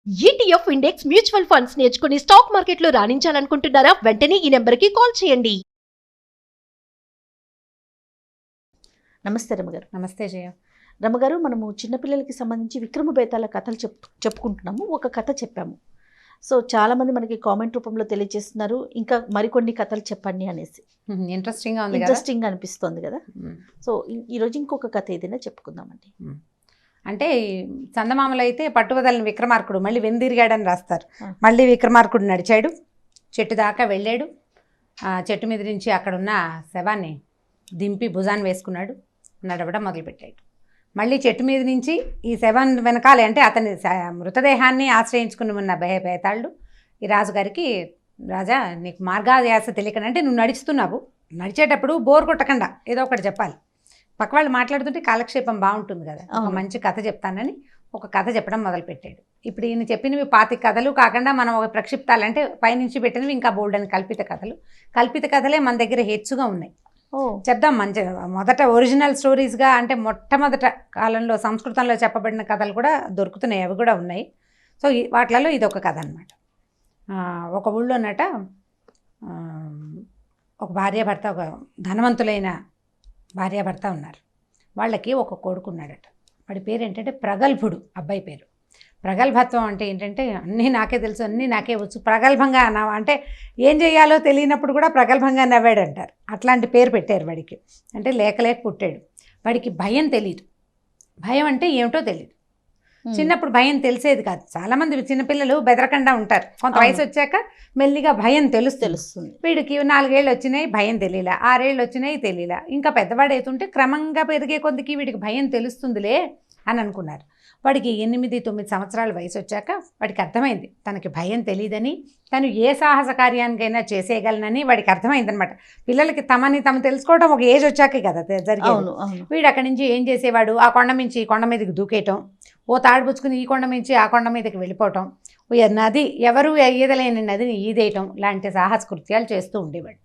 ETF index mutual funds నేర్చుకుని stock మార్కెట్లో రాణించాలనుకుంటున్నారా? వెంటనే ఈ నెంబర్కి కాల్ చేయండి. నమస్తే రమగారు. నమస్తే జయ. రమగారు, మనము చిన్నపిల్లలకి సంబంధించి విక్రమ బేతాల కథలు చెప్పుకుంటున్నాము. ఒక కథ చెప్పాము. సో చాలామంది మనకి కామెంట్ రూపంలో తెలియజేస్తున్నారు, ఇంకా మరికొన్ని కథలు చెప్పండి అనేసి. ఇంట్రెస్టింగ్ అనిపిస్తుంది కదా. సో ఈరోజు ఇంకొక కథ ఏదైనా చెప్పుకుందామండి. అంటే చందమామలు అయితే పట్టువదలని విక్రమార్కుడు మళ్ళీ వెందిరిగాడని రాస్తారు. మళ్ళీ విక్రమార్కుడు నడిచాడు, చెట్టు దాకా వెళ్ళాడు. చెట్టు మీద నుంచి అక్కడున్న శవాన్ని దింపి భుజాన్ని వేసుకున్నాడు, నడవడం మొదలుపెట్టాడు. మళ్ళీ చెట్టు మీద నుంచి ఈ శవం వెనకాలే, అంటే అతని మృతదేహాన్ని ఆశ్రయించుకుని ఉన్న బేతాళుడు ఈ రాజుగారికి, రాజా నీకు మార్గాధ్యాస తెలియకనంటే నువ్వు నడుస్తున్నావు, నడిచేటప్పుడు బోర్ కొట్టకుండా ఏదో ఒకటి చెప్పాలి. పక్క వాళ్ళు మాట్లాడుతుంటే కాలక్షేపం బాగుంటుంది కదా, ఒక మంచి కథ చెప్తానని ఒక కథ చెప్పడం మొదలుపెట్టాడు. ఇప్పుడు ఈయన చెప్పినవి 25 కథలు కాకుండా మనం ఒక ప్రక్షిప్తాలంటే పైనుంచి పెట్టినవి ఇంకా బోల్డ్ అని కల్పిత కథలే మన దగ్గర హెచ్చుగా ఉన్నాయి. చెప్దాం. మంచి మొదట ఒరిజినల్ స్టోరీస్గా, అంటే మొట్టమొదట కాలంలో సంస్కృతంలో చెప్పబడిన కథలు కూడా దొరుకుతున్నాయి, అవి కూడా ఉన్నాయి. సో వాటిలలో ఇది ఒక కథ అనమాట. ఒక ఊళ్ళోనట ఒక భార్యాభర్త, ఒక ధనవంతులైన భార్యాభర్త ఉన్నారు. వాళ్ళకి ఒక కొడుకు ఉన్నాడట. వాడి పేరు ఏంటంటే ప్రగల్భుడు. అబ్బాయి పేరు. ప్రగల్భత్వం అంటే ఏంటంటే అన్నీ నాకే తెలుసు, అన్నీ నాకే వచ్చు, ప్రగల్భంగా అంటే ఏం చేయాలో తెలియనప్పుడు కూడా ప్రగల్భంగా నవ్వాడు అంటారు. అట్లాంటి పేరు పెట్టారు వాడికి. అంటే లేక పుట్టాడు. వాడికి భయం తెలియదు. భయం అంటే ఏమిటో తెలియదు. చిన్నప్పుడు భయం తెలిసేది కాదు. చాలామంది చిన్నపిల్లలు బెదరకుండా ఉంటారు. కొంత వయసు వచ్చాక మెల్లిగా భయం తెలుస్తుంది. వీడికి 4 ఏళ్ళు వచ్చినాయి, భయం తెలియలా. 6 ఏళ్ళు వచ్చినాయి, తెలియలా. ఇంకా పెద్దవాడు అవుతుంటే క్రమంగా పెరిగే కొద్దికి వీడికి భయం తెలుస్తుందిలే అని అనుకున్నారు. వాడికి 8-9 సంవత్సరాల వయసు వచ్చాక వాడికి అర్థమైంది తనకి భయం తెలియదని, తను ఏ సాహస కార్యానికైనా చేసేయగలనని వాడికి అర్థమైందనమాట. పిల్లలకి తమని తాము తెలుసుకోవడం ఒక ఏజ్ వచ్చాకే కదా జరిగేది. వీడు అక్కడి నుంచి ఏం చేసేవాడు, ఆ కొండ నుంచి ఈ కొండ మీదకి దూకేయటం, ఓ తాడు పుచ్చుకుని ఈ కొండ నుంచి ఆ కొండ మీదకి వెళ్ళిపోవటం, నది ఎవరు ఈదలేని నదిని ఈదేయటం లాంటి సాహస కృత్యాలు చేస్తూ ఉండేవాడు.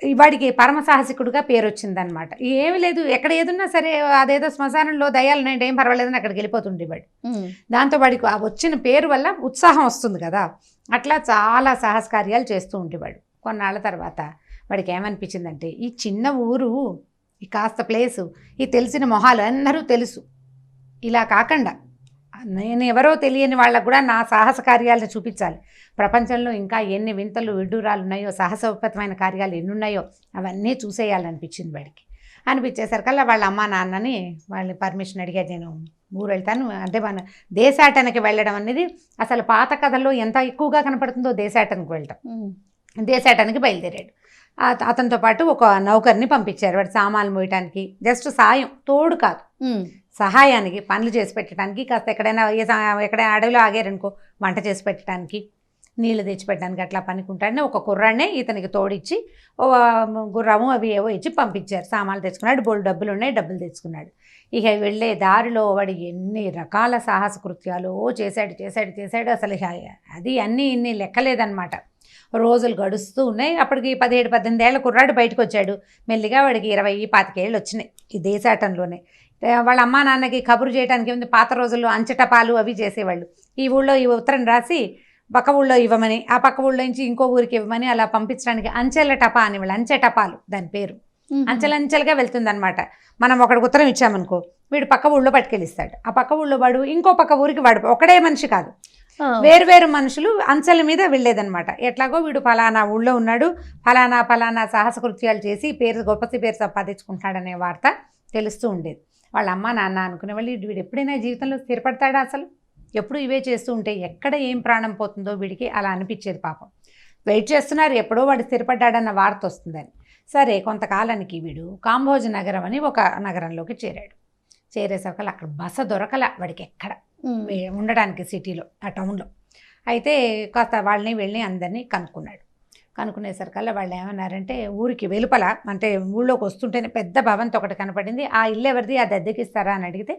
వాడికి పరమ సాహసికుడుగా పేరు వచ్చిందనమాట. ఏమి లేదు, ఎక్కడ ఏదున్నా సరే అదేదో శ్మశానంలో దయ్యాలు నేను ఏం పర్వాలేదని అక్కడికి వెళ్ళిపోతుండేవాడు. దాంతో వాడికి ఆ వచ్చిన పేరు వల్ల ఉత్సాహం వస్తుంది కదా, అట్లా చాలా సాహస కార్యాలు చేస్తూ ఉండేవాడు. కొన్నాళ్ళ తర్వాత వాడికి ఏమనిపించిందంటే, ఈ చిన్న ఊరు, ఈ కాస్త ప్లేసు, ఈ తెలిసిన మొహాలు అందరూ తెలుసు, ఇలా కాకుండా నేను ఎవరో తెలియని వాళ్ళకు కూడా నా సాహస కార్యాలను చూపించాలి. ప్రపంచంలో ఇంకా ఎన్ని వింతలు విడ్డూరాలు ఉన్నాయో, సాహసోపేతమైన కార్యాలు ఎన్ని ఉన్నాయో అవన్నీ చూసేయాలనిపించింది వాడికి. అనిపించేసరికల్లా వాళ్ళ అమ్మా నాన్నని వాళ్ళని పర్మిషన్ అడిగాడు, నేను ఊరు వెళ్తాను. అంటే మన దేశాటనకి వెళ్ళడం అనేది అసలు పాత కథల్లో ఎంత ఎక్కువగా కనపడుతుందో దేశాటనకి వెళ్ళటం. దేశాటనకి బయలుదేరాడు. అతనితో పాటు ఒక నౌకర్ని పంపించారు. వాడు సామాన్లు మోయటానికి, జస్ట్ సాయం, తోడు కాదు, సహాయానికి, పనులు చేసి పెట్టడానికి, కాస్త ఎక్కడైనా అడవిలో ఆగారనుకో వంట చేసి పెట్టడానికి, నీళ్లు తెచ్చిపెట్టడానికి అట్లా పనికుంటాడని ఒక కుర్రాడినే ఇతనికి తోడిచ్చి గుర్రము అవి ఏవో ఇచ్చి పంపించారు. సామాన్లు తెచ్చుకున్నాడు, బోల్డ్ డబ్బులు ఉన్నాయి, డబ్బులు తెచ్చుకున్నాడు. ఇక వెళ్ళే దారిలో వాడు ఎన్ని రకాల సాహస కృత్యాలు చేశాడు. అసలు అది అన్నీ ఇన్ని లెక్కలేదన్నమాట. రోజులు గడుస్తూ ఉన్నాయి. అప్పటికి 17-18 ఏళ్ళ కుర్రాడు బయటకు వచ్చాడు. మెల్లిగా వాడికి 20-25 ఏళ్ళు వచ్చినాయి ఈ దేశాటంలోనే. వాళ్ళ అమ్మా నాన్నకి కబురు చేయడానికి ఉంది. పాత రోజుల్లో అంచెటపాలు అవి చేసేవాళ్ళు. ఈ ఊళ్ళో ఈ ఉత్తరం రాసి పక్క ఊళ్ళో ఇవ్వమని, ఆ పక్క ఊళ్ళో నుంచి ఇంకో ఊరికి ఇవ్వమని అలా పంపించడానికి అంచెల టపా అనేవాళ్ళు. అంచెటపాలు దాని పేరు. అంచెలంచెలుగా వెళ్తుందనమాట. మనం ఒకడికి ఉత్తరం ఇచ్చామనుకో, వీడు పక్క ఊళ్ళో పట్టుకెళ్ళిస్తాడు. ఆ పక్క ఊళ్ళో వాడు ఇంకో పక్క ఊరికి వాడు ఒకడే మనిషి కాదు, వేరు మనుషులు అంచెల మీద వెళ్ళేదనమాట. ఎట్లాగో వీడు ఫలానా ఊళ్ళో ఉన్నాడు, ఫలానా సాహస కృత్యాలు చేసి గొప్ప పేరు సంపాదించుకుంటాడనే వార్త తెలుస్తూ ఉండేది. వాళ్ళ అమ్మ నాన్న అనుకునే వాళ్ళు, వీడు ఎప్పుడైనా జీవితంలో స్థిరపడతాడా, అసలు ఎప్పుడు ఇవే చేస్తూ ఉంటే ఎక్కడ ఏం ప్రాణం పోతుందో వీడికి అలా అనిపించేది. పాపం వెయిట్ చేస్తున్నారు, ఎప్పుడో వాడు స్థిరపడ్డాడన్న వార్త వస్తుందని. సరే, కొంతకాలానికి వీడు కాంబోజ్ నగరం అని ఒక నగరంలోకి చేరాడు. చేరేసరికి అక్కడ బస దొరకల వాడికి ఎక్కడ ఉండడానికి, సిటీలో, ఆ టౌన్లో. అయితే కాస్త వాళ్ళని వెళ్ళి అందరినీ కనుక్కునేసరికల్లా వాళ్ళు ఏమన్నారంటే, ఊరికి వెలుపల, అంటే ఊళ్ళోకి వస్తుంటేనే పెద్ద భవంతి ఒకటి కనపడింది. ఆ ఇల్లు ఎవరిది, అది అద్దెకిస్తారా అని అడిగితే,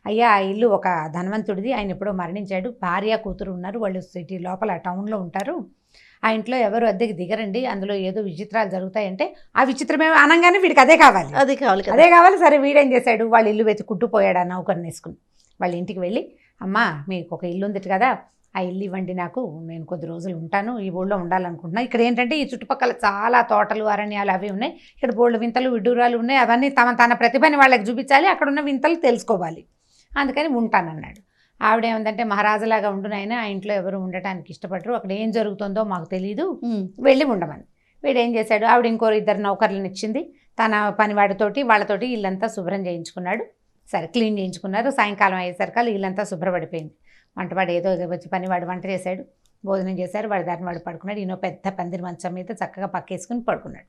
అయ్యా ఆ ఇల్లు ఒక ధనవంతుడిది, ఆయన ఎప్పుడో మరణించాడు, భార్య కూతురు ఉన్నారు, వాళ్ళు సిటీ లోపల టౌన్లో ఉంటారు, ఆ ఇంట్లో ఎవరు అద్దెకి దిగరండి, అందులో ఏదో విచిత్రాలు జరుగుతాయంటే, ఆ విచిత్రమే అనగానే వీడికి అదే కావాలి. సరే, వీడేం చేశాడు, వాళ్ళ ఇల్లు వెతుక్కుంటూ పోయాడు ఆ నౌకర్ని వేసుకుని. వాళ్ళ ఇంటికి వెళ్ళి, అమ్మా మీకు ఒక ఇల్లు ఉంది కదా, ఆ ఇల్లు ఇవ్వండి నాకు, నేను కొద్ది రోజులు ఉంటాను, ఈ ఊళ్ళో ఉండాలనుకుంటున్నా. ఇక్కడ ఏంటంటే ఈ చుట్టుపక్కల చాలా తోటలు అరణ్యాలు అవి ఉన్నాయి, ఇక్కడ బోల్డ్ వింతలు విడ్డూరాలు ఉన్నాయి, అవన్నీ తన ప్రతిభని వాళ్ళకి చూపించాలి, అక్కడ ఉన్న వింతలు తెలుసుకోవాలి, అందుకని ఉంటానన్నాడు. ఆవిడేమందంటే మహారాజులాగా ఉండు నాయన, ఆ ఇంట్లో ఎవరు ఉండటానికి ఇష్టపడరు, అక్కడ ఏం జరుగుతుందో మాకు తెలియదు, వెళ్ళి ఉండమని. వీడు ఏం చేశాడు, ఆవిడ ఇంకో 2 నౌకర్లను ఇచ్చింది, తన పనివాడితోటి వాళ్ళతోటి ఇల్లంతా శుభ్రం చేయించుకున్నాడు. సరే క్లీన్ చేయించుకున్నారు. సాయంకాలం అయ్యేసరికి ఇల్లంతా శుభ్రపడిపోయింది. వంటవాడు ఏదో వచ్చి పనివాడు వంట చేశాడు, భోజనం చేశారు, వాడి దారిని వాడు పడుకున్నాడు. ఈయన పెద్ద పందిరి మంచం మీద చక్కగా పక్కేసుకుని పడుకున్నాడు.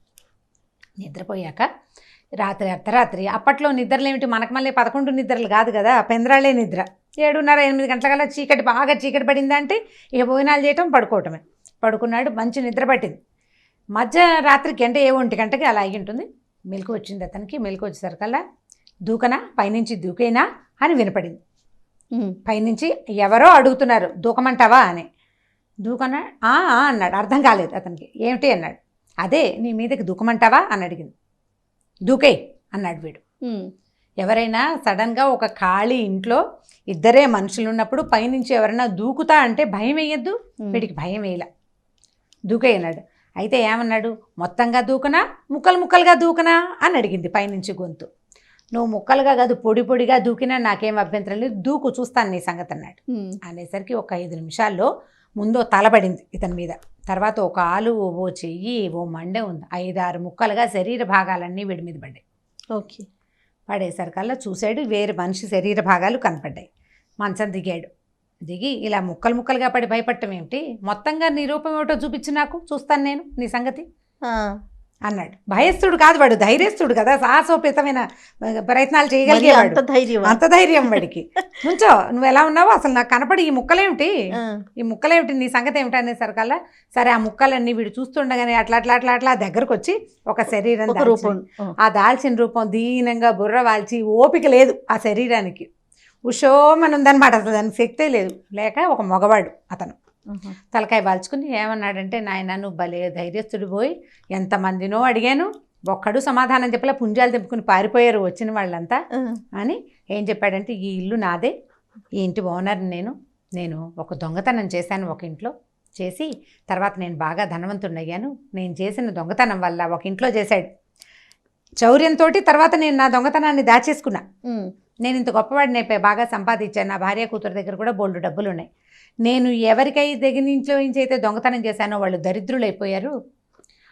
నిద్రపోయాక రాత్రి అర్ధరాత్రి, అప్పట్లో నిద్రలు ఏమిటి మనకు మళ్ళీ 11 నిద్రలు కాదు కదా, పెందరాళ్ళే నిద్ర. 7:30-8 గంటలకల్లా చీకటి బాగా చీకటి పడిందంటే ఇక భోజనాలు చేయటం పడుకోవటమే. పడుకున్నాడు, మంచి నిద్ర పట్టింది. మధ్యరాత్రికి అంటే 1 గంటకి అలా అయ్యి ఉంటుంది. మెలకు వచ్చింది అతనికి. మెలకు వచ్చేసరికల్లా దూకనా, పైనుంచి దూకేనా అని వినపడింది. పైనుంచి ఎవరో అడుగుతున్నారు, దూకమంటావా అని. దూకనా అన్నాడు. అర్థం కాలేదు అతనికి. ఏమిటి అన్నాడు. అదే నీ మీదకి దూకమంటావా అని అడిగింది. దూకే అన్నాడు వీడు. ఎవరైనా సడన్గా ఒక ఖాళీ ఇంట్లో 2 మనుషులు ఉన్నప్పుడు పైనుంచి ఎవరైనా దూకుతా అంటే భయం వేయద్దు. వీడికి భయం వేయలా. దూకే అన్నాడు. అయితే ఏమన్నాడు, మొత్తంగా దూకనా ముక్కలు ముక్కలుగా దూకనా అని అడిగింది పైనుంచి గొంతు. నువ్వు ముక్కలుగా కాదు పొడి పొడిగా దూకినా నాకేం అభ్యంతరం లేదు, దూకు చూస్తాను నీ సంగతి అన్నాడు. అనేసరికి ఒక 5 నిమిషాల్లో ముందో తలబడింది ఇతని మీద, తర్వాత ఒక ఆలు, ఓ చెయ్యి, ఓ మండే ఉంది, 5-6 ముక్కలుగా శరీర భాగాలన్నీ వీడి మీద పడ్డాయి. ఓకే. పడేసరికల్లా చూశాడు, వేరే మనిషి శరీర భాగాలు కనపడ్డాయి. మంచం దిగాడు. దిగి ఇలా ముక్కలు ముక్కలుగా పడి భయపడటం ఏమిటి, మొత్తంగా నీ రూపం ఏమిటో చూపించు నాకు, చూస్తాను నేను నీ సంగతి అన్నాడు. భయస్థుడు కాదు వాడు, ధైర్యస్తుడు కదా, సాహసోపేతమైన ప్రయత్నాలు చేయగలిగేవాడు. అంత ధైర్యం వాడికి. నుంచో, నువ్వు ఎలా ఉన్నావో అసలు నాకు కనపడి, ఈ ముక్కలేమిటి నీ సంగతి ఏమిటి అనేసరికల్లా, సరే ఆ ముక్కలన్నీ వీడు చూస్తుండగానే అట్లా అట్లా అట్లా అట్లా దగ్గరకు వచ్చి ఒక శరీరం రూపం, ఆ దాల్చిన రూపం దీనంగా బుర్ర వాల్చి, ఓపిక లేదు ఆ శరీరానికి, ఉషోమని ఉందన్నమాట, అసలు దానికి శక్తే లేదు. లేక ఒక మగవాడు అతను తలకాయ వాల్చుకుని ఏమన్నాడంటే, నాయన నువ్వు భలే ధైర్యస్తుడు, పోయి ఎంతమందినో అడిగాను, ఒక్కడు సమాధానం చెప్పలే, పుంజాలు తెంపుకుని పారిపోయారు వచ్చిన వాళ్ళంతా అని. ఏం చెప్పాడంటే, ఈ ఇల్లు నాదే, ఈ ఇంటి ఓనర్ని నేను ఒక దొంగతనం చేశాను ఒక ఇంట్లో, చేసి తర్వాత నేను బాగా ధనవంతుడిని అయ్యాను. నేను చేసిన దొంగతనం వల్ల ఒక ఇంట్లో చేశాడు చౌర్యంతో, తర్వాత నేను నా దొంగతనాన్ని దాచేసుకున్నా. నేను ఇంత గొప్పవాడిని అయిపోయి బాగా సంపాదించాను, నా భార్య కూతురు దగ్గర కూడా బోల్డు డబ్బులు ఉన్నాయి. నేను ఎవరికై దగ్గర ఇంట్లో నుంచి అయితే దొంగతనం చేశానో వాళ్ళు దరిద్రులైపోయారు,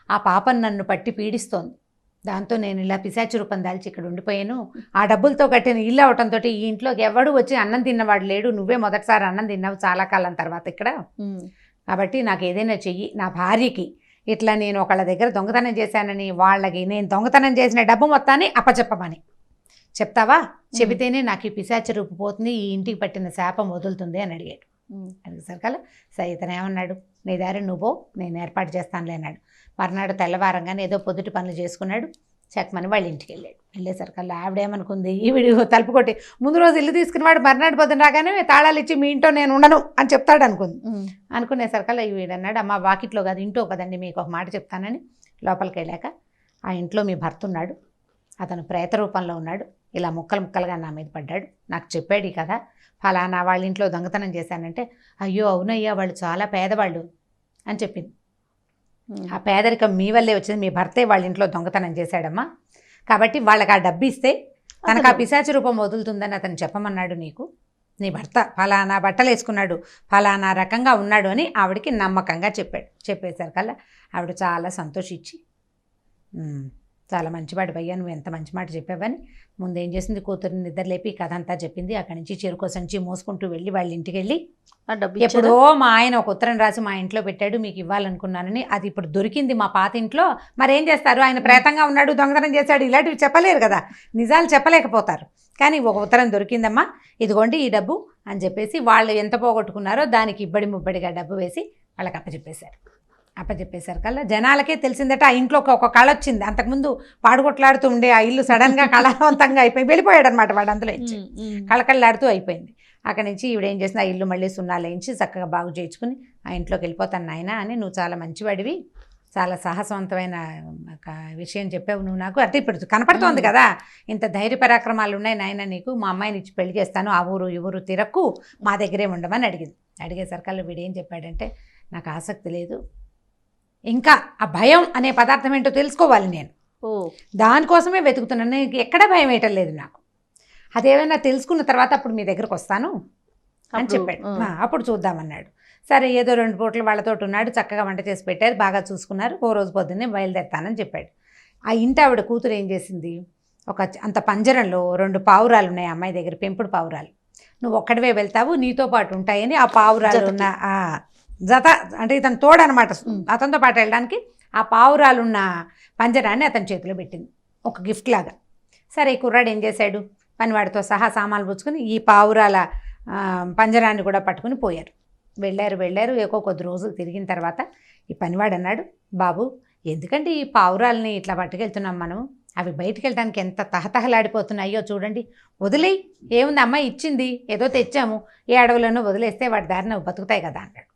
ఆ పాపం నన్ను పట్టి పీడిస్తోంది, దాంతో నేను ఇలా పిశాచి రూపం దాల్చి ఇక్కడ ఉండిపోయాను. ఆ డబ్బులతో కట్టిన ఇల్లు అవటంతో ఈ ఇంట్లోకి ఎవడు వచ్చి అన్నం తిన్నవాడు లేడు, నువ్వే మొదటిసారి అన్నం తిన్నావు చాలా కాలం తర్వాత ఇక్కడ, కాబట్టి నాకు ఏదైనా చెయ్యి, నా భార్యకి ఇట్లా నేను ఒకళ్ళ దగ్గర దొంగతనం చేశానని, వాళ్ళకి నేను దొంగతనం చేసిన డబ్బు మొత్తాన్ని అప్పచెప్పమని చెప్తావా, చెబితేనే నాకు ఈ పిశాచి రూపు పోతుంది, ఈ ఇంటికి పట్టిన శాపం వదులుతుంది అని అడిగాడు. అడిగేసరికల్లా సరే ఇతను ఏమన్నాడు, నీ దారి నువ్వు, నేను ఏర్పాటు చేస్తానులే అన్నాడు. మర్నాడు తెల్లవారంగానే ఏదో పొద్దుటి పనులు చేసుకున్నాడు, చెక్కమని వాళ్ళ ఇంటికి వెళ్ళాడు. వెళ్ళేసరికల్లా ఆవిడేమనుకుంది, ఈవిడి తలుపు కొట్టి ముందు రోజు ఇల్లు తీసుకునేవాడు మర్నాడు పొద్దున రాగానే తాళాలు ఇచ్చి మీ ఇంట్లో నేను ఉండను అని చెప్తాడు అనుకుంది. అనుకునేసరికల్లా వీడన్నాడు, అమ్మ వాకిట్లో కాదు ఇంట్లో కదండి, మీకు ఒక మాట చెప్తానని. లోపలికి వెళ్ళాక ఆ ఇంట్లో మీ భర్త ఉన్నాడు, అతను ప్రేత రూపంలో ఉన్నాడు, ఇలా ముక్కలు ముక్కలుగా నా మీద పడ్డాడు, నాకు చెప్పాడు ఈ కథ, ఫలానా వాళ్ళ ఇంట్లో దొంగతనం చేశానంటే, అయ్యో అవునయ్యా వాళ్ళు చాలా పేదవాళ్ళు అని చెప్పింది. ఆ పేదరికం మీ వల్లే వచ్చింది, మీ భర్తే వాళ్ళ ఇంట్లో దొంగతనం చేశాడమ్మా, కాబట్టి వాళ్ళకి ఆ డబ్బు ఇస్తే తనకు ఆ పిశాచి రూపం వదులుతుందని అతను చెప్పమన్నాడు నీకు, నీ భర్త ఫలానా బట్టలు వేసుకున్నాడు, ఫలానా రకంగా ఉన్నాడు అని ఆవిడకి నమ్మకంగా చెప్పాడు. చెప్పేసరికల్లా ఆవిడ చాలా సంతోషించి, చాలా మంచివాడు భయ్యా, నువ్వు ఎంత మంచి మాట చెప్పావని ముందేం చేసింది, కూతురిని నిద్రలేపి కథ అంతా చెప్పింది. అక్కడి నుంచి చెరుకు సంచి మోసుకుంటూ వెళ్ళి వాళ్ళ ఇంటికి వెళ్ళి, ఎప్పుడో మా ఆయన ఒక ఉత్తరం రాసి మా ఇంట్లో పెట్టాడు, మీకు ఇవ్వాలనుకున్నానని, అది ఇప్పుడు దొరికింది మా పాత ఇంట్లో, మరేం చేస్తారు, ఆయన ప్రేతంగా ఉన్నాడు, దొంగతనం చేశాడు, ఇలాంటివి చెప్పలేరు కదా, నిజాలు చెప్పలేకపోతారు, కానీ ఒక ఉత్తరం దొరికిందమ్మా, ఇదిగోండి ఈ డబ్బు అని చెప్పేసి వాళ్ళు ఎంత పోగొట్టుకున్నారో దానికి ఇబ్బడి ముబ్బడిగా డబ్బు వేసి వాళ్ళకి అప్పచెప్పేశారు కల్లా జనాలకే తెలిసిందట, ఆ ఇంట్లో ఒక కళ వచ్చింది. అంతకుముందు పాడుకొట్లాడుతూ ఉండే ఆ ఇల్లు సడన్గా కళావంతంగా అయిపోయి వెళ్ళిపోయాడు అనమాట వాడు, అందులో ఇచ్చి కళకళలాడుతూ అయిపోయింది. అక్కడి నుంచి ఈవిడేం చేసింది, ఆ ఇల్లు మళ్ళీ సున్నాలు వేయించి చక్కగా బాగు చేయించుకుని, ఆ ఇంట్లోకి వెళ్ళిపోతాను నాయన అని, నువ్వు చాలా మంచివాడివి, చాలా సాహసవంతమైన ఒక విషయం చెప్పావు నువ్వు నాకు. అంటే ఇప్పుడు కనపడుతోంది కదా, ఇంత ధైర్య పరాక్రమాలు ఉన్నాయి నాయన నీకు, మా అమ్మాయిని ఇచ్చి పెళ్లి చేస్తాను, ఆ ఊరు ఈ ఊరు తిరక్కు, మా దగ్గరే ఉండమని అడిగింది. అడిగేసరికల్లా వీడు ఏం చెప్పాడంటే, నాకు ఆసక్తి లేదు, ఇంకా ఆ భయం అనే పదార్థం ఏంటో తెలుసుకోవాలి నేను, దానికోసమే వెతుకుతున్నాను, నీకు ఎక్కడ భయం వేయటం లేదు నాకు, అదేమైనా తెలుసుకున్న తర్వాత అప్పుడు మీ దగ్గరకు వస్తాను అని చెప్పాడు. అప్పుడు చూద్దామన్నాడు. సరే ఏదో 2 పూటలు వాళ్ళతో ఉన్నాడు, చక్కగా వంట చేసి పెట్టారు, బాగా చూసుకున్నారు. ఓ రోజు పొద్దున్నే బయలుదేరుతానని చెప్పాడు. ఆ ఇంటి ఆవిడ కూతురు ఏం చేసింది, అంత పంజరంలో 2 పావురాలు ఉన్నాయి అమ్మాయి దగ్గర, పెంపుడు పావురాలు. నువ్వు ఒక్కడివే వెళ్తావు, నీతో పాటు ఉంటాయని ఆ పావురాలు ఉన్న జత, అంటే ఇతను తోడనమాట, అతనితో పాటు వెళ్ళడానికి ఆ పావురాలున్న పంజరాన్ని అతని చేతిలో పెట్టింది ఒక గిఫ్ట్ లాగా. సరే ఈ కుర్రాడు ఏం చేశాడు, పనివాడితో సహా సామాన్లు పుచ్చుకొని ఈ పావురాల పంజరాన్ని కూడా పట్టుకుని పోయారు. వెళ్ళారు కొద్ది రోజులు తిరిగిన తర్వాత ఈ పనివాడు అన్నాడు, బాబు ఎందుకంటే ఈ పావురాలని ఇట్లా పట్టుకెళ్తున్నాం మనం, అవి బయటికి వెళ్ళడానికి ఎంత తహతహలాడిపోతున్నాయో చూడండి, వదిలేయి, ఏముంది అమ్మాయి ఇచ్చింది, ఏదో తెచ్చాము, ఏ అడవులను వదిలేస్తే వాటి దారిన బతుకుతాయి కదా అన్నాడు.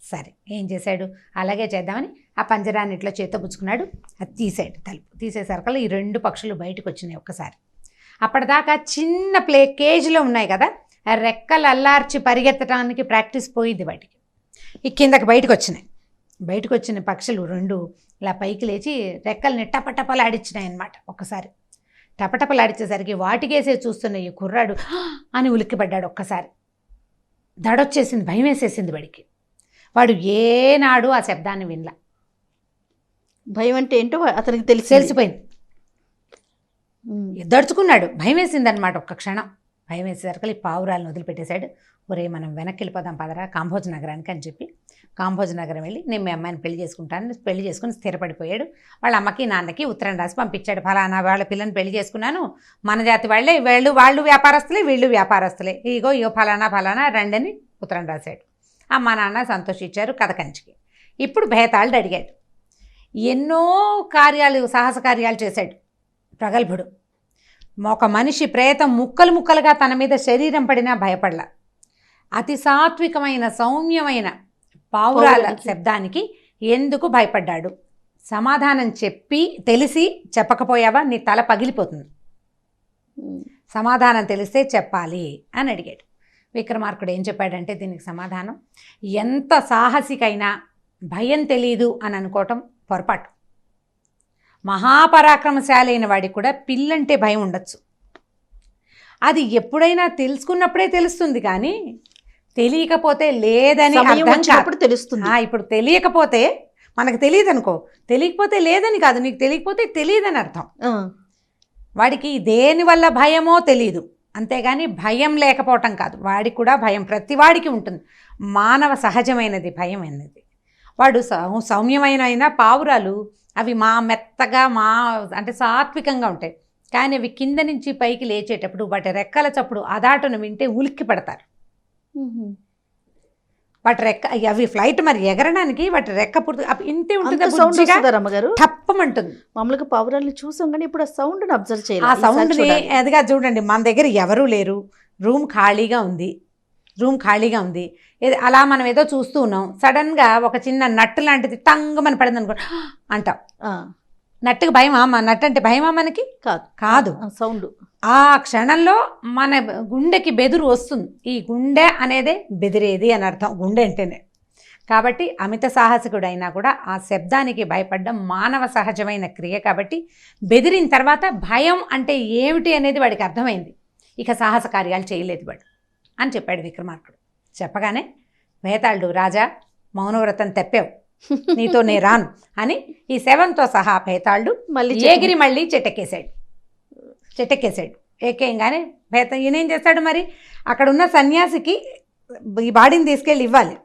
సరే ఏం చేశాడు, అలాగే చేద్దామని ఆ పంజరాన్ని ఇట్లా చేత్తో పుచ్చుకున్నాడు, అది తీసాడు. తలుపు తీసేసరికల్లా ఈ 2 పక్షులు బయటకు వచ్చినాయి ఒక్కసారి. అప్పటిదాకా చిన్న కేజీలో ఉన్నాయి కదా, రెక్కలు అల్లార్చి పరిగెత్తడానికి ప్రాక్టీస్ పోయింది వాటికి. ఈ కిందకి బయటకు వచ్చిన పక్షులు 2 ఇలా పైకి లేచి రెక్కల్ని టపటపలాడించినాయి అన్నమాట. ఒక్కసారి టపటపలాడించేసరికి వాటికేసే చూస్తున్న ఈ కుర్రాడు అని ఉలిక్కిపడ్డాడు. ఒక్కసారి దడొచ్చేసింది, భయం వేసేసింది వాడికి. వాడు ఏనాడు ఆ శబ్దాన్ని వినలా. భయం అంటే ఏంటో అతనికి తెలిసిపోయింది. దడుచుకున్నాడు, భయం వేసిందనమాట. ఒక్క క్షణం భయం వేసేసరికి ఈ పావురాలను వదిలిపెట్టేశాడు. ఒరే మనం వెనక్కి వెళ్ళిపోదాం పదరా కాంభోజ నగరానికి అని చెప్పి కాంభోజ నగరం వెళ్ళి నేను మీ అమ్మాయిని పెళ్లి చేసుకుని స్థిరపడిపోయాడు. వాళ్ళ అమ్మకి నాన్నకి ఉత్తరం రాసి పంపించాడు, ఫలానా వాళ్ళ పిల్లని పెళ్లి చేసుకున్నాను, మన జాతి వాళ్ళే, వాళ్ళు వ్యాపారస్తులే, వీళ్ళు వ్యాపారస్తులే, ఇగో ఫలానా రండని ఉత్తరం రాశాడు. అమ్మ నాన్న సంతోషించారు. కథ కంచికి. ఇప్పుడు భేతాళుడు అడిగాడు. ఎన్నో సాహస కార్యాలు చేశాడు ప్రగల్భుడు. ఒక మనిషి ప్రేతం ముక్కలుగా తన మీద శరీరం పడినా భయపడలా. అతి సాత్వికమైన సౌమ్యమైన పావురాల శబ్దానికి ఎందుకు భయపడ్డాడు? సమాధానం తెలిసి చెప్పకపోయావా నీ తల పగిలిపోతుంది. సమాధానం తెలిస్తే చెప్పాలి అని అడిగాడు. విక్రమార్కుడు ఏం చెప్పాడంటే దీనికి సమాధానం, ఎంత సాహసికైనా భయం తెలీదు అని అనుకోవటం పొరపాటు. మహాపరాక్రమశాలి అయిన వాడికి కూడా పిల్లంటే భయం ఉండొచ్చు. అది ఎప్పుడైనా తెలుసుకున్నప్పుడే తెలుస్తుంది, కానీ తెలియకపోతే లేదని అర్థం తెలుస్తుంది. ఇప్పుడు తెలియకపోతే మనకు తెలియదు అనుకో, తెలియకపోతే లేదని కాదు, నీకు తెలియకపోతే తెలియదని అర్థం. వాడికి దేనివల్ల భయమో తెలియదు, అంతేగాని భయం లేకపోవటం కాదు. వాడికి కూడా భయం ప్రతి వాడికి ఉంటుంది, మానవ సహజమైనది భయం అనేది. వాడు సౌమ్యమైన పావురాలు అవి మెత్తగా అంటే సాత్వికంగా ఉంటాయి, కానీ అవి కింద నుంచి పైకి లేచేటప్పుడు వాటి రెక్కల చప్పుడు అదాటును వింటే ఉలిక్కి పడతారు. వాటి రెక్క అవి ఫ్లైట్ మరి ఎగరడానికి వాటి రెక్క పుడుతు ఇంతే ఉంటుంది, తప్పమంటుంది. మామూలుగా పావురాలను చూసాం కానీ ఇప్పుడు ఆ సౌండ్ని అబ్జర్వ్ చేయాలి. ఆ సౌండ్ని అదిగా చూడండి, మన దగ్గర ఎవరూ లేరు, రూమ్ ఖాళీగా ఉంది, అలా మనం ఏదో చూస్తూ ఉన్నాం, సడన్గా ఒక చిన్న నట్టు లాంటిది టంగమని పడింది అనుకో అంటాం. నట్టుకు భయమా? నట్టు అంటే భయమా మనకి? కాదు, సౌండ్. ఆ క్షణంలో మన గుండెకి బెదురు వస్తుంది. ఈ గుండె అనేదే బెదిరేది అని అర్థం, గుండె అంటేనే. కాబట్టి అమిత సాహసికుడైనా కూడా ఆ శబ్దానికి భయపడడం మానవ సహజమైన క్రియ. కాబట్టి బెదిరిన తర్వాత భయం అంటే ఏమిటి అనేది వాడికి అర్థమైంది. ఇక సాహస కార్యాలు చేయలేదు వాడు అని చెప్పాడు విక్రమార్కుడు. చెప్పగానే భేతాళుడు, రాజా మౌనవ్రతం తెప్పావు, నీతో నే రాను అని ఈ శవంతో సహా భేతాళుడు మళ్ళీ చెట్టెక్కేశాడు. ఎక్కేయంగానే ఈయనేం చేస్తాడు మరి, అక్కడ ఉన్న సన్యాసికి ఈ బాడీని తీసుకెళ్ళి ఇవ్వాలి.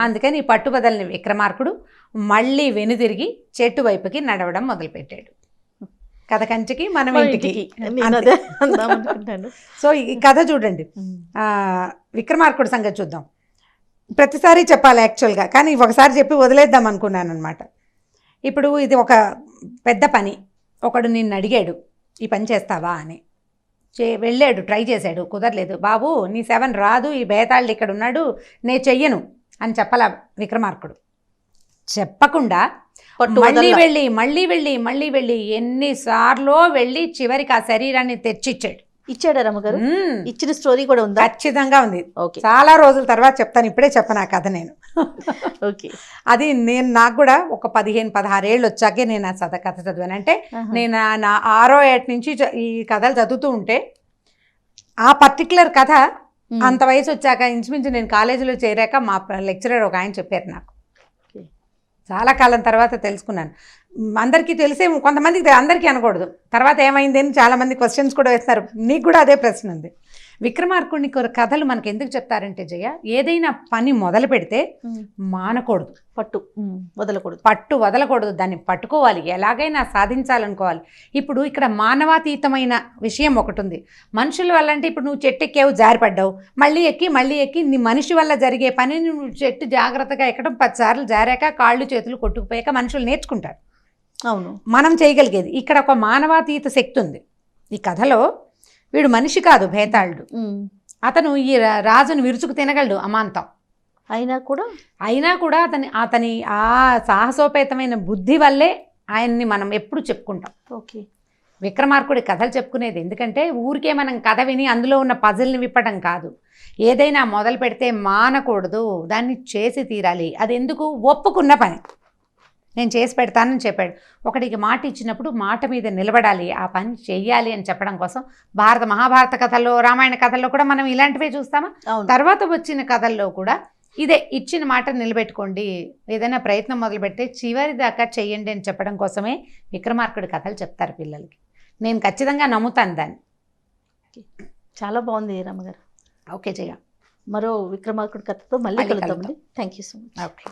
అందుకని ఈ పట్టుబదలని విక్రమార్కుడు మళ్ళీ వెనుదిరిగి చెట్టు వైపుకి నడవడం మొదలుపెట్టాడు. కథ కంచికి మనం ఇంటికి. సో ఈ కథ చూడండి, విక్రమార్కుడు సంగతి చూద్దాం. ప్రతిసారి చెప్పాలి యాక్చువల్గా, కానీ ఒకసారి చెప్పి వదిలేద్దాం అనుకున్నాను అనమాట. ఇప్పుడు ఇది ఒక పెద్ద పని, ఒకడు నిన్ను అడిగాడు ఈ పని చేస్తావా అని. వెళ్ళాడు, ట్రై చేశాడు, కుదరలేదు. బాబు నీ శవం రాదు, ఈ బేతాళుడు ఇక్కడ ఉన్నాడు, నేను చెయ్యను అని చెప్పలా విక్రమార్కుడు. చెప్పకుండా పట్టు మళ్ళీ వదల్లా. వెళ్ళి మళ్ళీ వెళ్ళి మళ్ళీ వెళ్ళి ఎన్నిసార్లో వెళ్ళి చివరికి ఆ శరీరాన్ని తెచ్చిచ్చాడు. ఇచ్చాడా రమ్మగారు? మ్మ్. ఇచ్చిన స్టోరీ కూడా ఉందా? ఖచ్చితంగా ఉంది. ఓకే చాలా రోజుల తర్వాత చెప్తాను, ఇప్పుడే చెప్పను ఆ కథ నేను. ఓకే. అది నాకు కూడా ఒక 15-16 ఏళ్ళు వచ్చాకే నేను ఆ కథ చదివాను. అంటే నేను నా 6వ ఏట నుంచి ఈ కథలు చదువుతూ ఉంటే ఆ పర్టికులర్ కథ అంత వయసు వచ్చాక ఇంచుమించు నేను కాలేజీలో చేరాక మా లెక్చరర్ ఒక ఆయన చెప్పారు నాకు. చాలా కాలం తర్వాత తెలుసుకున్నాను. అందరికీ తెలిసే, కొంతమందికి అందరికీ అనకూడదు. తర్వాత ఏమైంది అని చాలామంది క్వశ్చన్స్ కూడా వేస్తున్నారు. నీకు కూడా అదే ప్రశ్న ఉంది. విక్రమార్కుడిని కథలు మనకు ఎందుకు చెప్తారంటే జయ, ఏదైనా పని మొదలు పెడితే మానకూడదు, పట్టు వదలకూడదు, పట్టు వదలకూడదు, దాన్ని పట్టుకోవాలి, ఎలాగైనా సాధించాలనుకోవాలి. ఇప్పుడు ఇక్కడ మానవాతీతమైన విషయం ఒకటి ఉంది. మనుషుల వల్ల అంటే ఇప్పుడు నువ్వు చెట్టు ఎక్కావు, జారిపడ్డావు, మళ్ళీ ఎక్కి నీ మనిషి వల్ల జరిగే పని నువ్వు చెట్టు జాగ్రత్తగా ఎక్కడం 10 సార్లు జారాక కాళ్ళు చేతులు కొట్టుకుపోయాక మనుషులు నేర్చుకుంటారు. అవును, మనం చేయగలిగేది. ఇక్కడ ఒక మానవాతీత శక్తి ఉంది. ఈ కథలో వీడు మనిషి కాదు, భేతాళుడు. అతను ఈ రాజును విరుచుకు తినగలడు అమాంతం. అయినా కూడా అతని ఆ సాహసోపేతమైన బుద్ధి వల్లే ఆయన్ని మనం ఎప్పుడు చెప్పుకుంటాం. ఓకే, విక్రమార్కుడి కథలు చెప్పుకునేది ఎందుకంటే ఊరికే మనం కథ విని అందులో ఉన్న పజిల్ని విప్పడం కాదు. ఏదైనా మొదలు పెడితే మానకూడదు, దాన్ని చేసి తీరాలి. అది ఎందుకు? ఒప్పుకున్న పని నేను చేసి పెడతానని చెప్పాడు. ఒకటికి మాట ఇచ్చినప్పుడు మాట మీద నిలబడాలి, ఆ పని చెయ్యాలి అని చెప్పడం కోసం మహాభారత కథల్లో, రామాయణ కథల్లో కూడా మనం ఇలాంటివే చూస్తామా? తర్వాత వచ్చిన కథల్లో కూడా ఇదే, ఇచ్చిన మాట నిలబెట్టుకోండి, ఏదైనా ప్రయత్నం మొదలు పెడితే చివరి దాకా చెయ్యండి అని చెప్పడం కోసమే విక్రమార్కుడి కథలు చెప్తారు పిల్లలకి. నేను ఖచ్చితంగా నమ్ముతాను దాన్ని. చాలా బాగుంది రమ్మగారు. ఓకే జయ, మరో విక్రమార్కుడి కథతో మళ్ళీ కలుద్దామండి. Thank you so much. Okay.